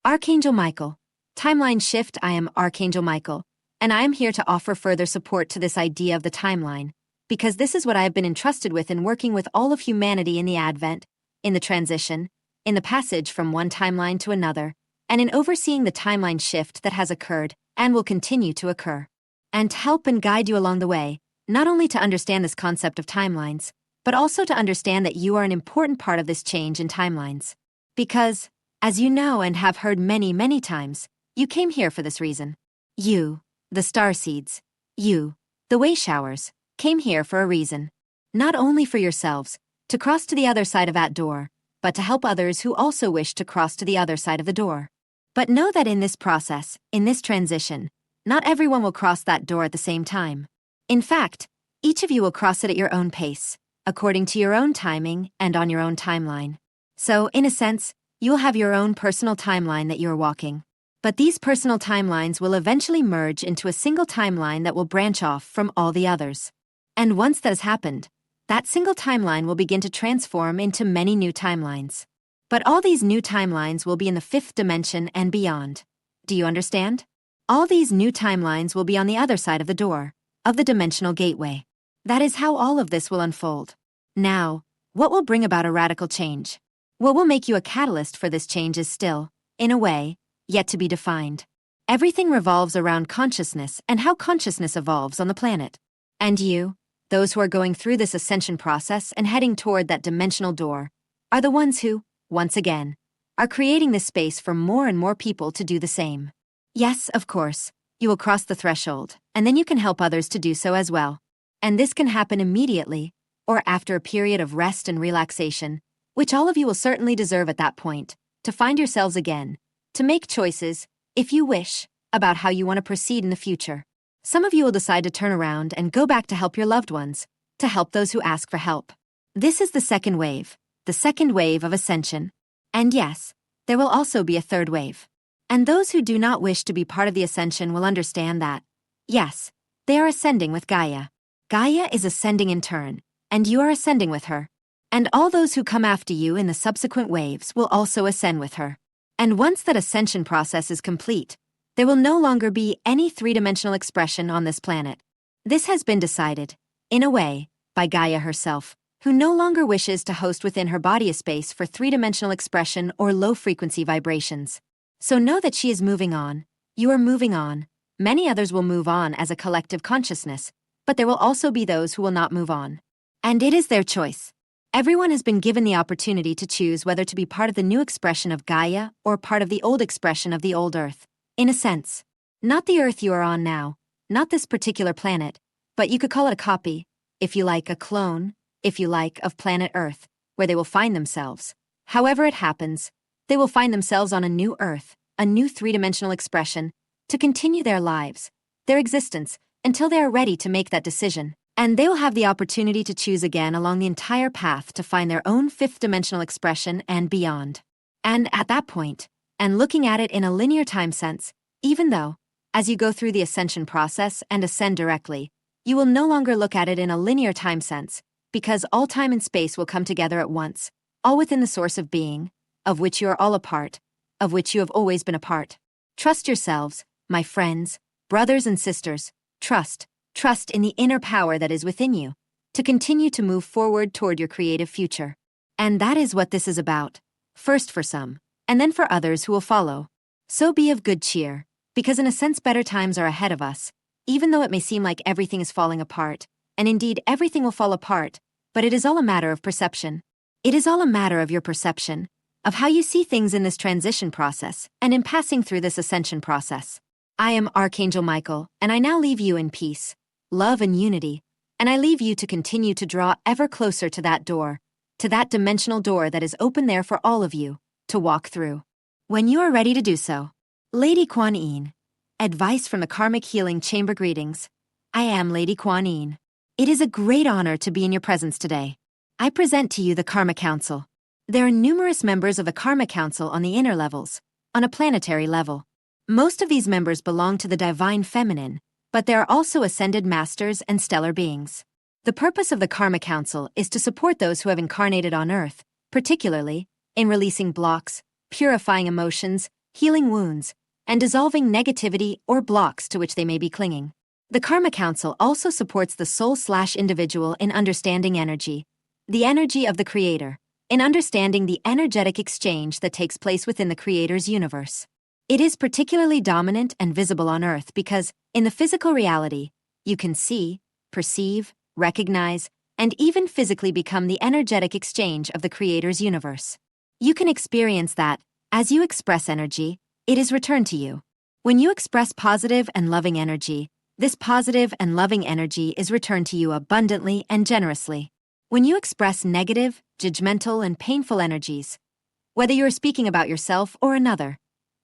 Archangel Michael. Timeline shift. I am Archangel Michael, and I am here to offer further support to this idea of the timeline, because this is what I have been entrusted with in working with all of humanity in the advent, in the transition, in the passage from one timeline to another, and in overseeing the timeline shift that has occurred and will continue to occur. And to help and guide you along the way, not only to understand this concept of timelines, but also to understand that you are an important part of this change in timelines. Because, as you know and have heard many, many times, you came here for this reason. You, the starseeds, you, the way showers, came here for a reason. Not only for yourselves, to cross to the other side of that door, but to help others who also wish to cross to the other side of the door. But know that in this process, in this transition, not everyone will cross that door at the same time. In fact, each of you will cross it at your own pace, according to your own timing and on your own timeline. So, in a sense, you will have your own personal timeline that you are walking. But these personal timelines will eventually merge into a single timeline that will branch off from all the others. And once that has happened, that single timeline will begin to transform into many new timelines. But all these new timelines will be in the fifth dimension and beyond. Do you understand? All these new timelines will be on the other side of the door, of the dimensional gateway. That is how all of this will unfold. Now, what will bring about a radical change? What will make you a catalyst for this change is still, in a way, yet to be defined. Everything revolves around consciousness and how consciousness evolves on the planet. And you, those who are going through this ascension process and heading toward that dimensional door, are the ones who, once again, are creating this space for more and more people to do the same. Yes, of course, you will cross the threshold, and then you can help others to do so as well. And this can happen immediately, or after a period of rest and relaxation, which all of you will certainly deserve at that point, to find yourselves again, to make choices, if you wish, about how you want to proceed in the future. Some of you will decide to turn around and go back to help your loved ones, to help those who ask for help. This is the second wave of ascension. And yes, there will also be a third wave. And those who do not wish to be part of the ascension will understand that, yes, they are ascending with Gaia. Gaia is ascending in turn, and you are ascending with her. And all those who come after you in the subsequent waves will also ascend with her. And once that ascension process is complete, there will no longer be any three-dimensional expression on this planet. This has been decided, in a way, by Gaia herself, who no longer wishes to host within her body a space for three-dimensional expression or low-frequency vibrations. So know that she is moving on, you are moving on, many others will move on as a collective consciousness, but there will also be those who will not move on. And it is their choice. Everyone has been given the opportunity to choose whether to be part of the new expression of Gaia or part of the old expression of the old Earth. In a sense, not the Earth you are on now, not this particular planet, but you could call it a copy, if you like, a clone, if you like, of planet Earth, where they will find themselves. However it happens, they will find themselves on a new Earth, a new three-dimensional expression, to continue their lives, their existence, until they are ready to make that decision. And they will have the opportunity to choose again along the entire path to find their own fifth-dimensional expression and beyond. And at that point, and looking at it in a linear time sense, even though, as you go through the ascension process and ascend directly, you will no longer look at it in a linear time sense, because all time and space will come together at once, all within the source of being, of which you are all a part, of which you have always been a part. Trust yourselves, my friends, brothers and sisters, trust in the inner power that is within you, to continue to move forward toward your creative future. And that is what this is about, first for some, and then for others who will follow. So be of good cheer, because in a sense better times are ahead of us, even though it may seem like everything is falling apart, and indeed everything will fall apart, but it is all a matter of perception. It is all a matter of your perception, of how you see things in this transition process, and in passing through this ascension process. I am Archangel Michael, and I now leave you in peace, love and unity, and I leave you to continue to draw ever closer to that door, to that dimensional door that is open there for all of you to walk through. When you are ready to do so, Lady Quan, advice from the Karmic Healing Chamber greetings. I am Lady Quan. It is a great honor to be in your presence today. I present to you the Karma Council. There are numerous members of the Karma Council on the inner levels, on a planetary level. Most of these members belong to the Divine Feminine, but there are also ascended masters and stellar beings. The purpose of the Karma Council is to support those who have incarnated on Earth, particularly in releasing blocks, purifying emotions, healing wounds, and dissolving negativity or blocks to which they may be clinging. The Karma Council also supports the soul/individual in understanding energy, the energy of the Creator, in understanding the energetic exchange that takes place within the Creator's universe. It is particularly dominant and visible on Earth because, in the physical reality, you can see, perceive, recognize, and even physically become the energetic exchange of the Creator's universe. You can experience that, as you express energy, it is returned to you. When you express positive and loving energy, this positive and loving energy is returned to you abundantly and generously. When you express negative, judgmental, and painful energies, whether you are speaking about yourself or another,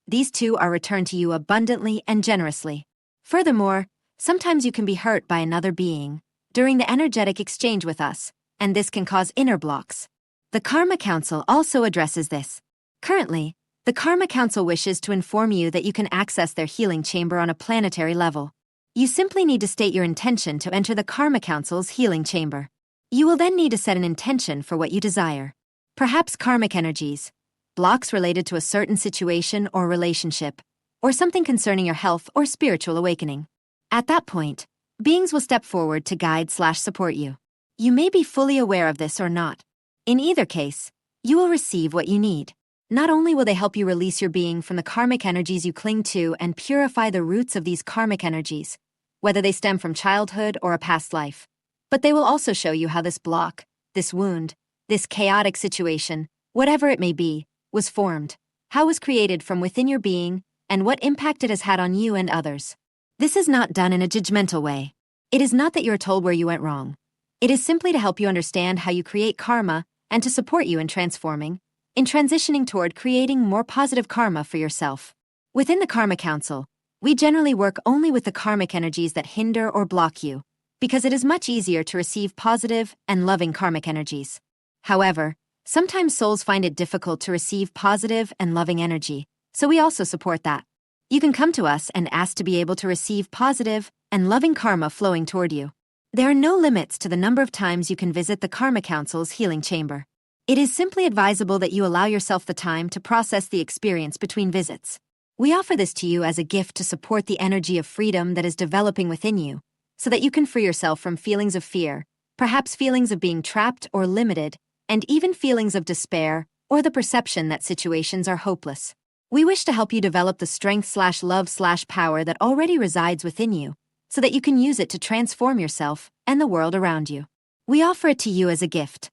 these too are returned to you abundantly and generously. Furthermore, sometimes you can be hurt by another being during the energetic exchange with us, and this can cause inner blocks. The Karma Council also addresses this. Currently, the Karma Council wishes to inform you that you can access their healing chamber on a planetary level. You simply need to state your intention to enter the Karma Council's healing chamber. You will then need to set an intention for what you desire. Perhaps karmic energies, blocks related to a certain situation or relationship, or something concerning your health or spiritual awakening. At that point, beings will step forward to guide/support you. You may be fully aware of this or not. In either case, you will receive what you need. Not only will they help you release your being from the karmic energies you cling to and purify the roots of these karmic energies, whether they stem from childhood or a past life, but they will also show you how this block, this wound, this chaotic situation, whatever it may be, was formed, how it was created from within your being, and what impact it has had on you and others. This is not done in a judgmental way. It is not that you are told where you went wrong. It is simply to help you understand how you create karma and to support you in transforming, in transitioning toward creating more positive karma for yourself. Within the Karma Council, we generally work only with the karmic energies that hinder or block you, because it is much easier to receive positive and loving karmic energies. However, sometimes souls find it difficult to receive positive and loving energy, so we also support that. You can come to us and ask to be able to receive positive and loving karma flowing toward you. There are no limits to the number of times you can visit the Karma Council's healing chamber. It is simply advisable that you allow yourself the time to process the experience between visits. We offer this to you as a gift to support the energy of freedom that is developing within you, so that you can free yourself from feelings of fear, perhaps feelings of being trapped or limited, and even feelings of despair or the perception that situations are hopeless. We wish to help you develop the strength/love/power that already resides within you, so that you can use it to transform yourself and the world around you. We offer it to you as a gift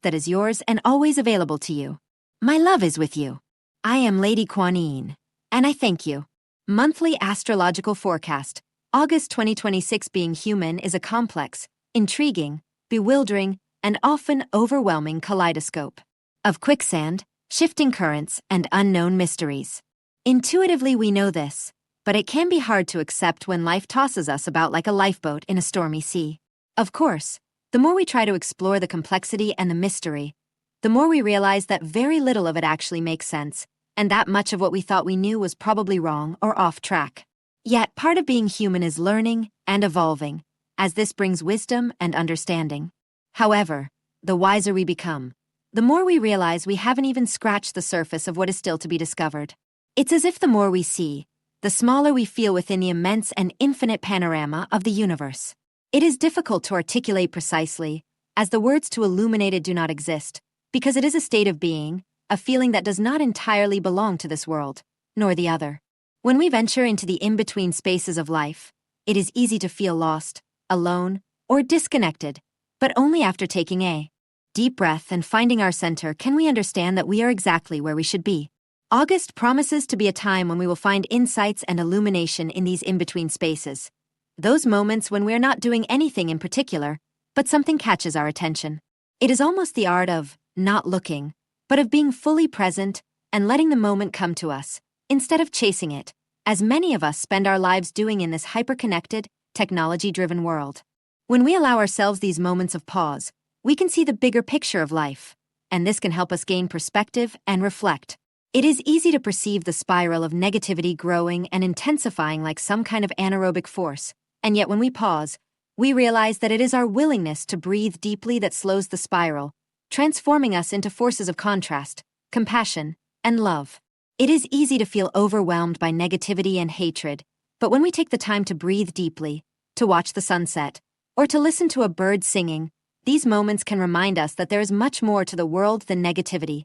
that is yours and always available to you. My love is with you. I am Lady Quan, and I thank you. Monthly Astrological Forecast. August 2026. Being human is a complex, intriguing, bewildering, and often overwhelming kaleidoscope of quicksand, shifting currents, and unknown mysteries. Intuitively, we know this, but it can be hard to accept when life tosses us about like a lifeboat in a stormy sea. Of course, the more we try to explore the complexity and the mystery, the more we realize that very little of it actually makes sense, and that much of what we thought we knew was probably wrong or off track. Yet, part of being human is learning and evolving, as this brings wisdom and understanding. However, the wiser we become, the more we realize we haven't even scratched the surface of what is still to be discovered. It's as if the more we see, the smaller we feel within the immense and infinite panorama of the universe. It is difficult to articulate precisely, as the words to illuminate it do not exist, because it is a state of being, a feeling that does not entirely belong to this world, nor the other. When we venture into the in-between spaces of life, it is easy to feel lost, alone, or disconnected, but only after taking a deep breath and finding our center can we understand that we are exactly where we should be. August promises to be a time when we will find insights and illumination in these in-between spaces. Those moments when we are not doing anything in particular, but something catches our attention. It is almost the art of not looking, but of being fully present and letting the moment come to us, instead of chasing it, as many of us spend our lives doing in this hyper-connected, technology-driven world. When we allow ourselves these moments of pause, we can see the bigger picture of life, and this can help us gain perspective and reflect. It is easy to perceive the spiral of negativity growing and intensifying like some kind of anaerobic force, and yet when we pause, we realize that it is our willingness to breathe deeply that slows the spiral, transforming us into forces of contrast, compassion, and love. It is easy to feel overwhelmed by negativity and hatred, but when we take the time to breathe deeply, to watch the sunset, or to listen to a bird singing, these moments can remind us that there is much more to the world than negativity.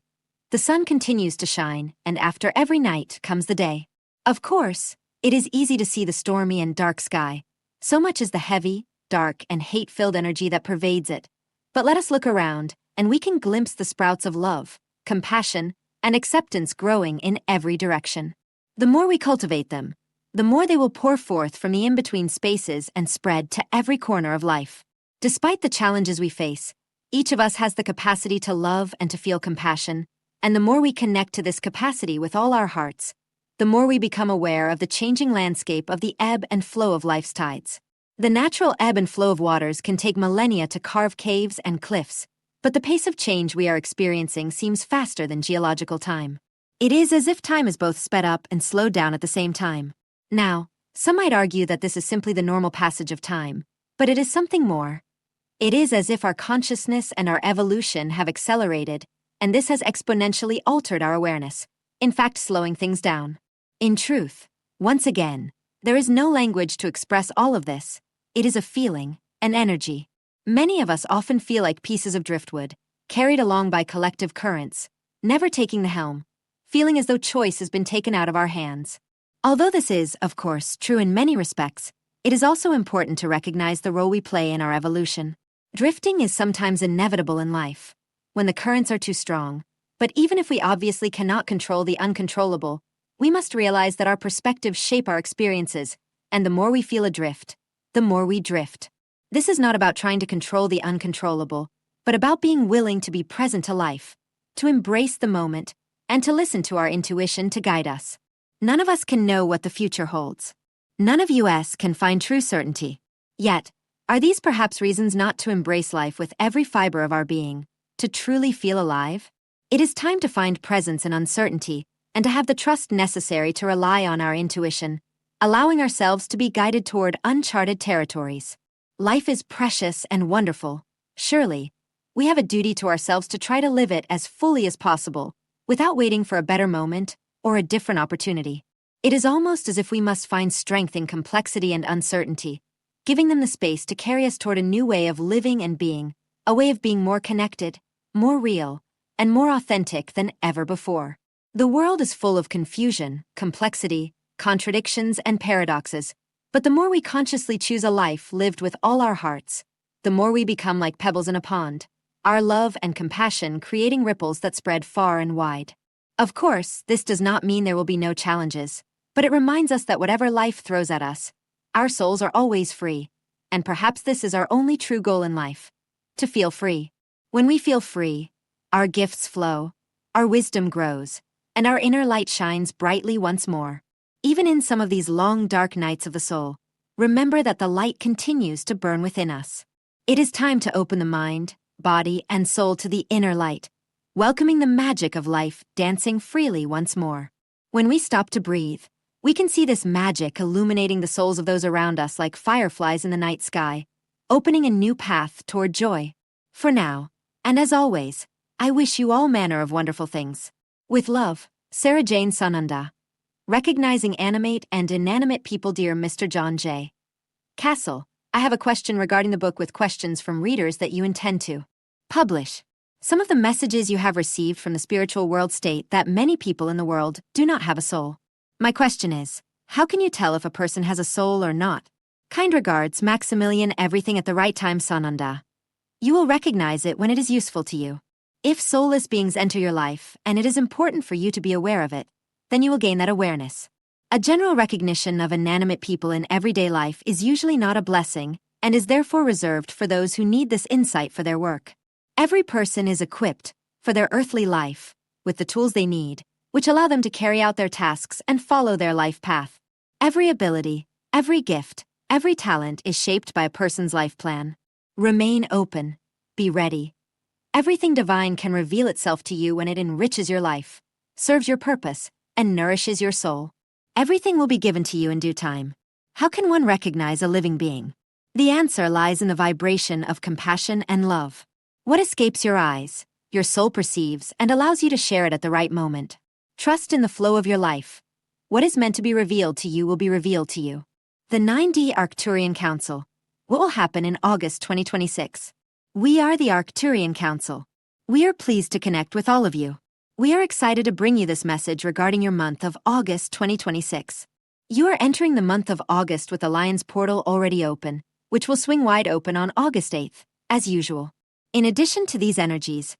The sun continues to shine, and after every night comes the day. Of course, it is easy to see the stormy and dark sky. So much is the heavy, dark, and hate-filled energy that pervades it. But let us look around, and we can glimpse the sprouts of love, compassion, and acceptance growing in every direction. The more we cultivate them, the more they will pour forth from the in-between spaces and spread to every corner of life. Despite the challenges we face, each of us has the capacity to love and to feel compassion, and the more we connect to this capacity with all our hearts, the more we become aware of the changing landscape of the ebb and flow of life's tides. The natural ebb and flow of waters can take millennia to carve caves and cliffs, but the pace of change we are experiencing seems faster than geological time. It is as if time is both sped up and slowed down at the same time. Now, some might argue that this is simply the normal passage of time, but it is something more. It is as if our consciousness and our evolution have accelerated, and this has exponentially altered our awareness, in fact slowing things down. In truth, once again, there is no language to express all of this. It is a feeling, an energy. Many of us often feel like pieces of driftwood, carried along by collective currents, never taking the helm, feeling as though choice has been taken out of our hands. Although this is, of course, true in many respects, it is also important to recognize the role we play in our evolution. Drifting is sometimes inevitable in life, when the currents are too strong, but even if we obviously cannot control the uncontrollable, we must realize that our perspectives shape our experiences, and the more we feel adrift, the more we drift. This is not about trying to control the uncontrollable, but about being willing to be present to life, to embrace the moment, and to listen to our intuition to guide us. None of us can know what the future holds. None of us can find true certainty. Yet, are these perhaps reasons not to embrace life with every fiber of our being, to truly feel alive? It is time to find presence in uncertainty, and to have the trust necessary to rely on our intuition, allowing ourselves to be guided toward uncharted territories. Life is precious and wonderful. Surely, we have a duty to ourselves to try to live it as fully as possible, without waiting for a better moment or a different opportunity. It is almost as if we must find strength in complexity and uncertainty, giving them the space to carry us toward a new way of living and being, a way of being more connected, more real, and more authentic than ever before. The world is full of confusion, complexity, contradictions, and paradoxes, but the more we consciously choose a life lived with all our hearts, the more we become like pebbles in a pond, our love and compassion creating ripples that spread far and wide. Of course, this does not mean there will be no challenges, but it reminds us that whatever life throws at us, our souls are always free, and perhaps this is our only true goal in life, to feel free. When we feel free, our gifts flow, our wisdom grows, and our inner light shines brightly once more. Even in some of these long, dark nights of the soul, remember that the light continues to burn within us. It is time to open the mind, body, and soul to the inner light, welcoming the magic of life dancing freely once more. When we stop to breathe, we can see this magic illuminating the souls of those around us like fireflies in the night sky, opening a new path toward joy. For now, and as always, I wish you all manner of wonderful things. With love, Sarah Jane Sananda. Recognizing animate and inanimate people, dear Mr. John J. Kassl, I have a question regarding the book with questions from readers that you intend to publish. Some of the messages you have received from the spiritual world state that many people in the world do not have a soul. My question is, how can you tell if a person has a soul or not? Kind regards, Maximilian Everything at the Right Time Sananda. You will recognize it when it is useful to you. If soulless beings enter your life, and it is important for you to be aware of it, then you will gain that awareness. A general recognition of inanimate people in everyday life is usually not a blessing, and is therefore reserved for those who need this insight for their work. Every person is equipped, for their earthly life, with the tools they need, which allow them to carry out their tasks and follow their life path. Every ability, every gift, every talent is shaped by a person's life plan. Remain open. Be ready. Everything divine can reveal itself to you when it enriches your life, serves your purpose, and nourishes your soul. Everything will be given to you in due time. How can one recognize a living being? The answer lies in the vibration of compassion and love. What escapes your eyes, your soul perceives and allows you to share it at the right moment. Trust in the flow of your life. What is meant to be revealed to you will be revealed to you. The 9D Arcturian Council. What will happen in August 2026? We are the Arcturian Council. We are pleased to connect with all of you. We are excited to bring you this message regarding your month of August 2026. You are entering the month of August with the Lion's Portal already open, which will swing wide open on August 8th, as usual. In addition to these energies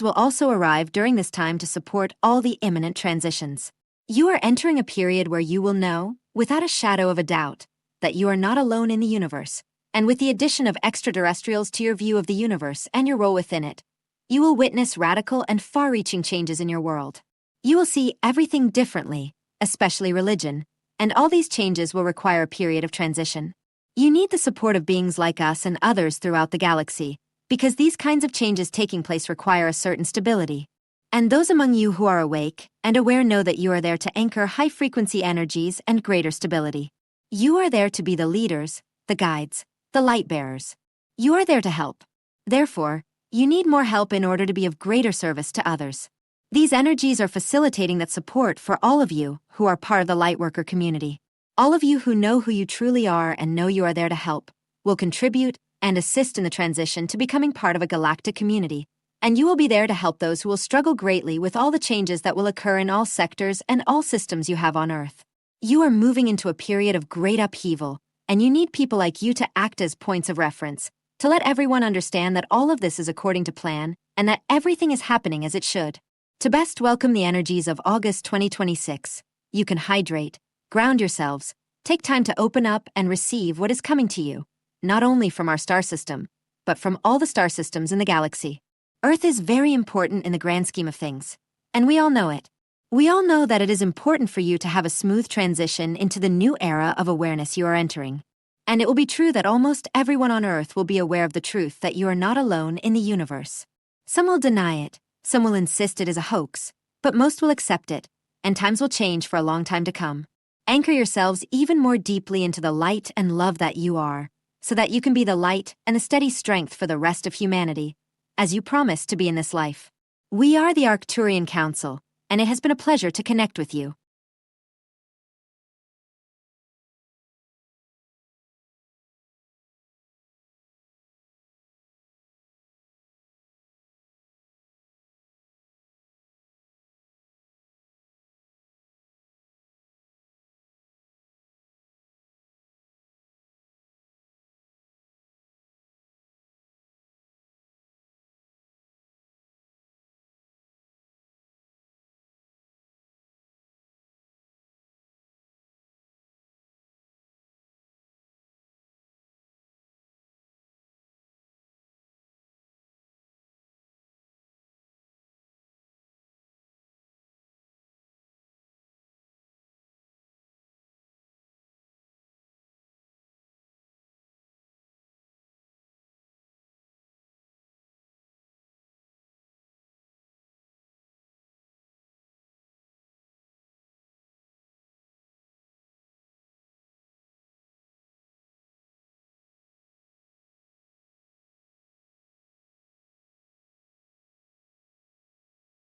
will also arrive during this time to support all the imminent transitions. You are entering a period where you will know, without a shadow of a doubt, that you are not alone in the universe, and with the addition of extraterrestrials to your view of the universe and your role within it, you will witness radical and far-reaching changes in your world. You will see everything differently, especially religion, and all these changes will require a period of transition. You need the support of beings like us and others throughout the galaxy, because these kinds of changes taking place require a certain stability. And those among you who are awake and aware know that you are there to anchor high-frequency energies and greater stability. You are there to be the leaders, the guides, the light-bearers. You are there to help. Therefore, you need more help in order to be of greater service to others. These energies are facilitating that support for all of you who are part of the Lightworker community. All of you who know who you truly are and know you are there to help will contribute and assist in the transition to becoming part of a galactic community, and you will be there to help those who will struggle greatly with all the changes that will occur in all sectors and all systems you have on Earth. You are moving into a period of great upheaval, and you need people like you to act as points of reference, to let everyone understand that all of this is according to plan and that everything is happening as it should. To best welcome the energies of August 2026, you can hydrate, ground yourselves, take time to open up and receive what is coming to you, not only from our star system, but from all the star systems in the galaxy. Earth is very important in the grand scheme of things, and we all know it. We all know that it is important for you to have a smooth transition into the new era of awareness you are entering. And it will be true that almost everyone on Earth will be aware of the truth that you are not alone in the universe. Some will deny it, some will insist it is a hoax, but most will accept it, and times will change for a long time to come. Anchor yourselves even more deeply into the light and love that you are, so that you can be the light and the steady strength for the rest of humanity, as you promised to be in this life. We are the Arcturian Council, and it has been a pleasure to connect with you.